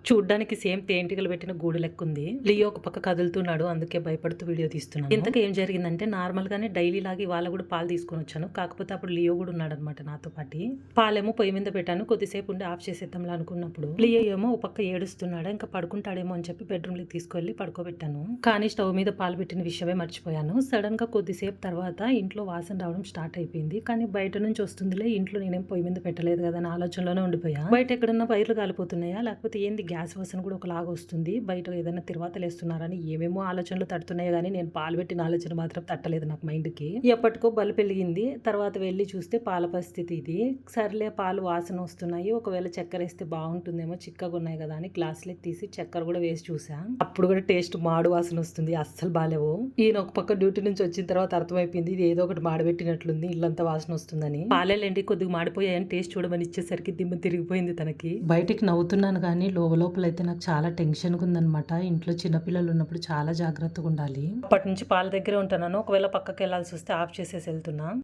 చూడ్డానికి సేమ్ తేనెటీగలు పెట్టిన గూడు లెక్క ఉంది. లియో ఒక పక్క కదులుతున్నాడు, అందుకే భయపడుతూ వీడియో తీస్తున్నాను. ఇంతకు ఏం జరిగిందంటే నార్మల్ గానే డైలీ లాగా ఇవాళ కూడా పాలు తీసుకొని వచ్చాను. కాకపోతే అప్పుడు లియో కూడా ఉన్నాడు అనమాట నాతో పాటు. పాలేమో పొయ్యి మీద పెట్టాను, కొద్దిసేపు ఉండి ఆఫ్ చేసేద్దాంలా అనుకున్నప్పుడు లియో ఏమో ఒక పక్క ఏడుస్తున్నాడు. ఇంకా పడుకుంటాడేమో అని చెప్పి బెడ్రూమ్ కి తీసుకెళ్లి పడుకోబెట్టాను. కానీ స్టవ్ మీద పాలు పెట్టిన విషయమే మర్చిపోయాను. సడన్ గా కొద్దిసేపు తర్వాత ఇంట్లో వాసన రావడం స్టార్ట్ అయిపోయింది. కానీ బయట నుంచి వస్తుందిలే, ఇంట్లో నేనేం పొయ్యి మీద పెట్టలేదు కదా అని ఆలోచనలోనే ఉండిపోయా. బయట ఎక్కడన్నా వైర్లు కాలిపోతున్నాయా లేకపోతే ఏంది గ్యాస్ వాసన కూడా ఒకలాగా వస్తుంది, బయట ఏదైనా తిరువాతలు వేస్తున్నారని ఏమేమో ఆలోచనలు తడుతున్నాయి. కానీ నేను పాలు పెట్టిన ఆలోచన మాత్రం తట్టలేదు నాకు మైండ్కి. ఎప్పటికో బల్బు వెలిగింది. తర్వాత వెళ్ళి చూస్తే పాల పరిస్థితి ఇది. సర్లే పాలు వాసన వస్తున్నాయి, ఒకవేళ చక్కెర వేస్తే బాగుంటుందేమో, చిక్కగా ఉన్నాయి కదా అని గ్లాసులకి తీసి చక్కెర కూడా వేసి చూసా. అప్పుడు కూడా టేస్ట్ మాడు వాసన వస్తుంది, అస్సలు బాలేవు. ఈయన ఒక పక్క డ్యూటీ నుంచి వచ్చిన తర్వాత అర్థమైపోయింది ఇది ఏదో ఒకటి మాడబెట్టినట్లుంది, ఇల్లంతా వాసన వస్తుందని. పాలేంటి కొద్దిగా మాడిపోయాయని టేస్ట్ చూడమని ఇచ్చేసరికి దిమ్మ తిరిగిపోయింది తనకి. బయటికి నవ్వుతున్నాను కానీ లోపల అయితే నాకు చాలా టెన్షన్గా ఉందనమాట. ఇంట్లో చిన్నపిల్లలు ఉన్నప్పుడు చాలా జాగ్రత్తగా ఉండాలి. అప్పటి నుంచి పాల దగ్గరే ఉంటున్నాను. ఒకవేళ పక్కకి వెళ్ళాల్సి వస్తే ఆఫ్ చేసేసి వెళ్తున్నా.